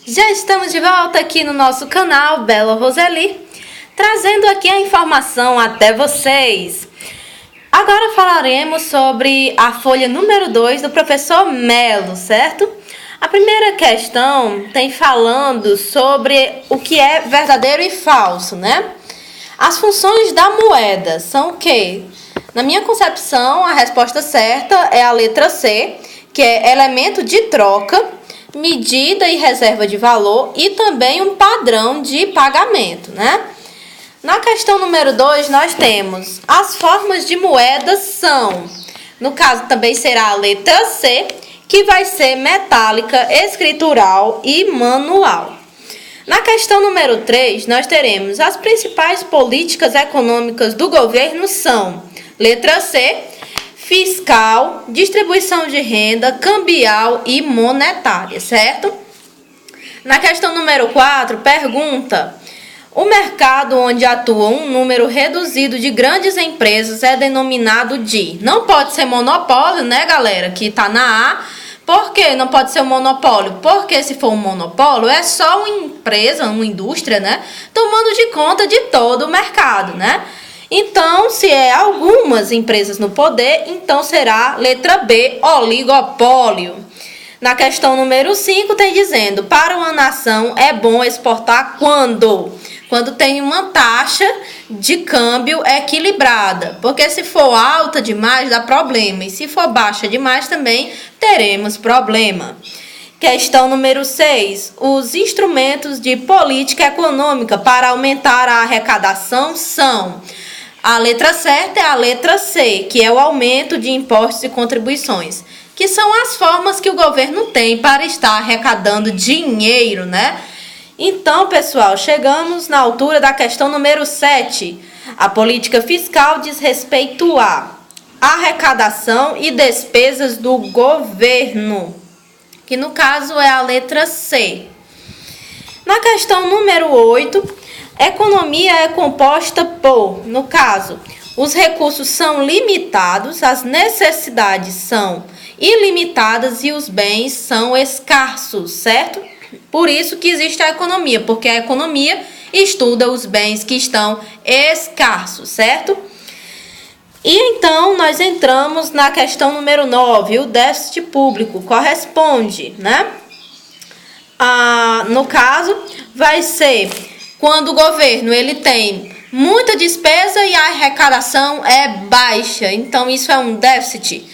Já estamos de volta aqui no nosso canal Bela Roseli, trazendo aqui a informação até vocês. Agora falaremos sobre a folha número 2 do professor Melo, certo? A primeira questão tem falando sobre o que é verdadeiro e falso, né? As funções da moeda são o quê? Na minha concepção, a resposta certa é a letra C, que é elemento de troca, medida e reserva de valor e também um padrão de pagamento, né? Na questão número 2, nós temos as formas de moedas são, no caso também será a letra C, que vai ser metálica, escritural e manual. Na questão número 3, nós teremos as principais políticas econômicas do governo são, letra C, fiscal, distribuição de renda, cambial e monetária, certo? Na questão número 4, pergunta: o mercado onde atua um número reduzido de grandes empresas é denominado de... Não pode ser monopólio, né, galera, que está na A. Por que não pode ser um monopólio? Porque se for um monopólio, é só uma empresa, uma indústria, né, tomando de conta de todo o mercado, né? Então, se é algumas empresas no poder, então será letra B, oligopólio. Na questão número 5, tem dizendo, para uma nação é bom exportar quando? Quando tem uma taxa de câmbio equilibrada. Porque se for alta demais, dá problema. E se for baixa demais, também teremos problema. Questão número 6. Os instrumentos de política econômica para aumentar a arrecadação são... A letra certa é a letra C, que é o aumento de impostos e contribuições, que são as formas que o governo tem para estar arrecadando dinheiro, né? Então, pessoal, chegamos na altura da questão número 7. A política fiscal diz respeito à arrecadação e despesas do governo, que no caso é a letra C. Na questão número 8, economia é composta por, no caso, os recursos são limitados, as necessidades são ilimitadas e os bens são escassos, certo? Por isso que existe a economia, porque a economia estuda os bens que estão escassos, certo? E então nós entramos na questão número 9, o déficit público corresponde, né? No caso, vai ser quando o governo ele tem muita despesa e a arrecadação é baixa. Então, isso é um déficit.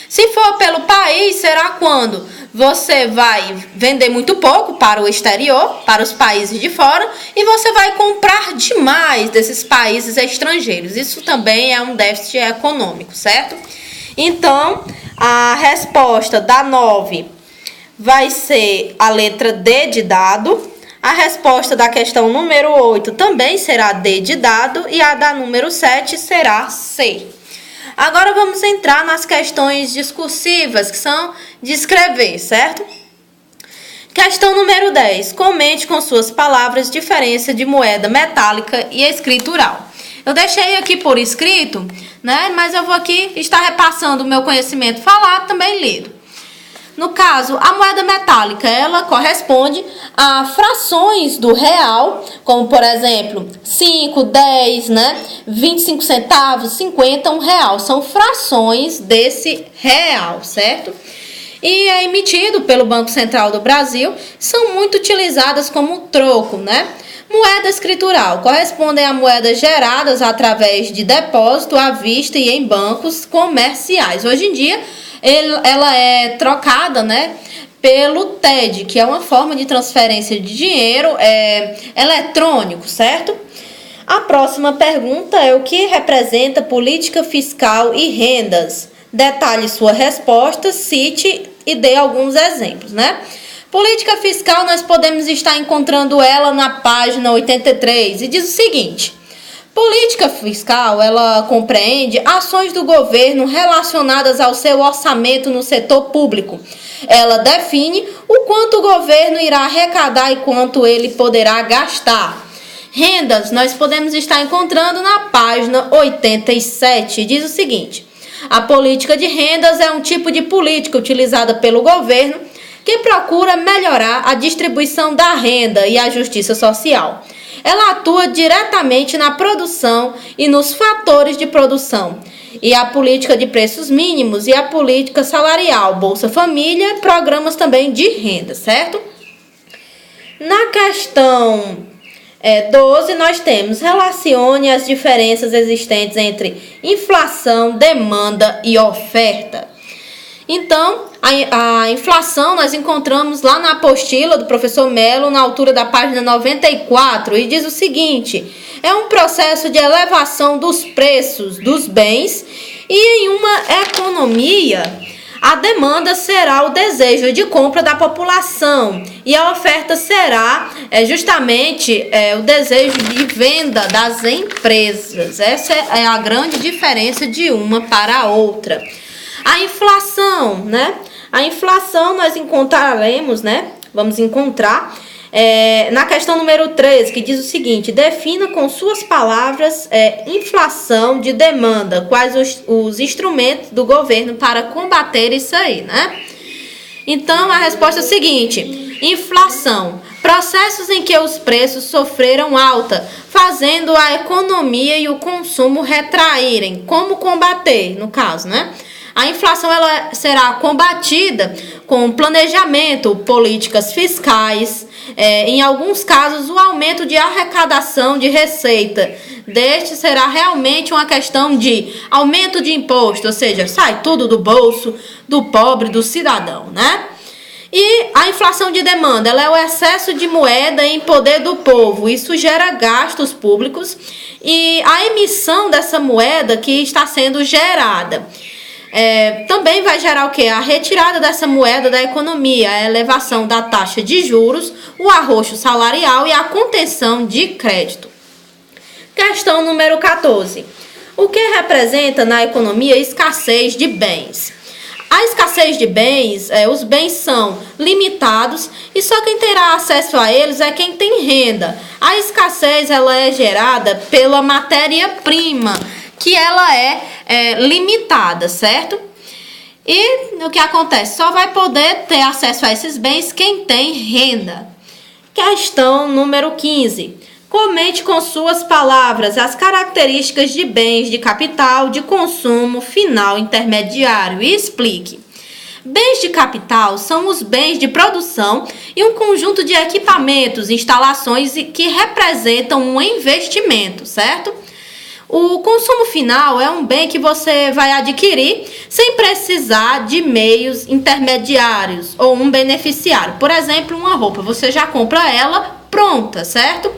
Se for pelo país, será quando você vai vender muito pouco para o exterior, para os países de fora, e você vai comprar demais desses países estrangeiros. Isso também é um déficit econômico, certo? Então, a resposta da 9 vai ser a letra D de dado. A resposta da questão número 8 também será D de dado e a da número 7 será C. Agora vamos entrar nas questões discursivas, que são de escrever, certo? Questão número 10. Comente com suas palavras diferença de moeda metálica e escritural. Eu deixei aqui por escrito, né? Mas eu vou aqui estar repassando o meu conhecimento falado, também lido. No caso, a moeda metálica, ela corresponde a frações do real, como por exemplo, 5, 10, né? 25 centavos, 50, R$1. São frações desse real, certo? E é emitido pelo Banco Central do Brasil, são muito utilizadas como troco, né? Moeda escritural correspondem a moedas geradas através de depósito à vista e em bancos comerciais. Hoje em dia, ela é trocada, né, pelo TED, que é uma forma de transferência de dinheiro eletrônico, certo? A próxima pergunta é o que representa política fiscal e rendas. Detalhe sua resposta, cite e dê alguns exemplos, né? Política fiscal, nós podemos estar encontrando ela na página 83 e diz o seguinte: política fiscal, ela compreende ações do governo relacionadas ao seu orçamento no setor público. Ela define o quanto o governo irá arrecadar e quanto ele poderá gastar. Rendas, nós podemos estar encontrando na página 87. Diz o seguinte: a política de rendas é um tipo de política utilizada pelo governo que procura melhorar a distribuição da renda e a justiça social. Ela atua diretamente na produção e nos fatores de produção, e a política de preços mínimos e a política salarial, Bolsa Família, programas também de renda, certo? Na questão 12, nós temos: relacione as diferenças existentes entre inflação, demanda e oferta. Então, a inflação nós encontramos lá na apostila do professor Melo, na altura da página 94, e diz o seguinte: é um processo de elevação dos preços dos bens, e em uma economia, a demanda será o desejo de compra da população e a oferta será justamente o desejo de venda das empresas. Essa é a grande diferença de uma para a outra. A inflação, né? A inflação nós encontraremos, né? Vamos encontrar na questão número 13, que diz o seguinte: defina com suas palavras inflação de demanda, quais os instrumentos do governo para combater isso aí, né? Então, a resposta é a seguinte: inflação, processos em que os preços sofreram alta, fazendo a economia e o consumo retraírem. Como combater, no caso, né? A inflação ela será combatida com planejamento, políticas fiscais, em alguns casos o aumento de arrecadação de receita. Deste será realmente uma questão de aumento de imposto, ou seja, sai tudo do bolso do pobre, do cidadão, né? E a inflação de demanda, ela é o excesso de moeda em poder do povo. Isso gera gastos públicos e a emissão dessa moeda que está sendo gerada. Também vai gerar o quê? A retirada dessa moeda da economia, a elevação da taxa de juros, o arroxo salarial e a contenção de crédito. Questão número 14. O que representa na economia escassez de bens? A escassez de bens, os bens são limitados e só quem terá acesso a eles é quem tem renda. A escassez ela é gerada pela matéria-prima, que ela é limitada, certo? E o que acontece? Só vai poder ter acesso a esses bens quem tem renda. Questão número 15. Comente com suas palavras as características de bens de capital, de consumo, final, intermediário e explique. Bens de capital são os bens de produção e um conjunto de equipamentos, instalações que representam um investimento, certo? O consumo final é um bem que você vai adquirir sem precisar de meios intermediários ou um beneficiário. Por exemplo, uma roupa, você já compra ela pronta, certo?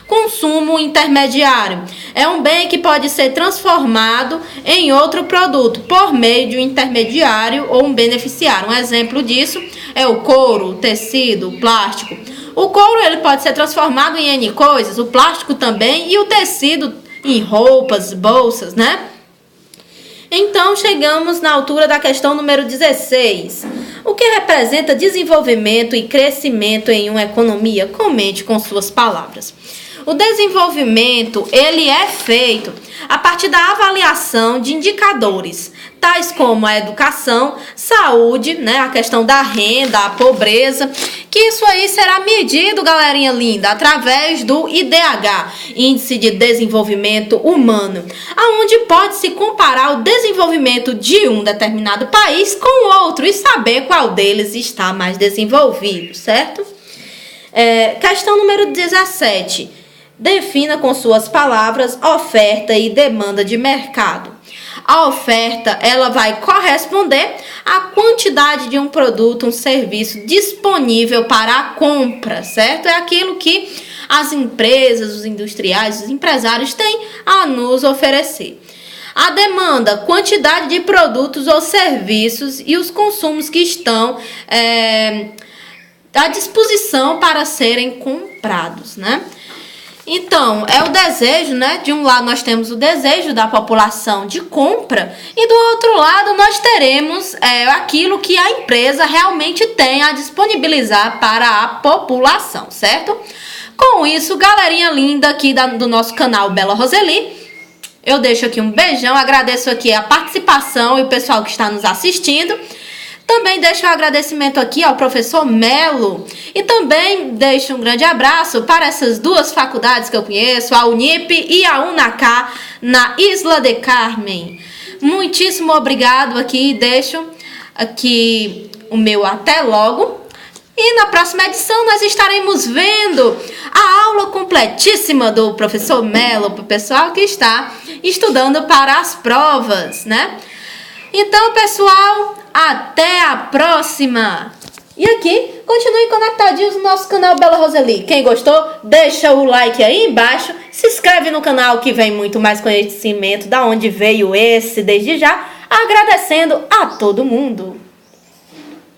Consumo intermediário é um bem que pode ser transformado em outro produto por meio de um intermediário ou um beneficiário. Um exemplo disso é o couro, o tecido, o plástico. O couro ele pode ser transformado em N coisas, o plástico também e o tecido em roupas, bolsas, né? Então, chegamos na altura da questão número 16. O que representa desenvolvimento e crescimento em uma economia? Comente com suas palavras. O desenvolvimento, ele é feito a partir da avaliação de indicadores, tais como a educação, saúde, né, a questão da renda, a pobreza, que isso aí será medido, galerinha linda, através do IDH, Índice de Desenvolvimento Humano, aonde pode-se comparar o desenvolvimento de um determinado país com o outro e saber qual deles está mais desenvolvido, certo? Questão número 17. Defina com suas palavras oferta e demanda de mercado. A oferta, ela vai corresponder à quantidade de um produto, um serviço disponível para a compra, certo? É aquilo que as empresas, os industriais, os empresários têm a nos oferecer. A demanda, quantidade de produtos ou serviços e os consumos que estão à disposição para serem comprados, né? Então, é o desejo, né? De um lado nós temos o desejo da população de compra e do outro lado nós teremos aquilo que a empresa realmente tem a disponibilizar para a população, certo? Com isso, galerinha linda aqui do nosso canal Bela Roseli, eu deixo aqui um beijão, agradeço aqui a participação e o pessoal que está nos assistindo. Também deixo um agradecimento aqui ao professor Melo e também deixo um grande abraço para essas duas faculdades que eu conheço, a Unip e a Unacá, na Isla de Carmen. Muitíssimo obrigado aqui, deixo aqui o meu até logo. E na próxima edição nós estaremos vendo a aula completíssima do professor Melo para o pessoal que está estudando para as provas, né? Então, pessoal, até a próxima! E aqui, continue conectadinhos no nosso canal Bela Roseli. Quem gostou, deixa o like aí embaixo, se inscreve no canal que vem muito mais conhecimento da onde veio esse desde já, agradecendo a todo mundo.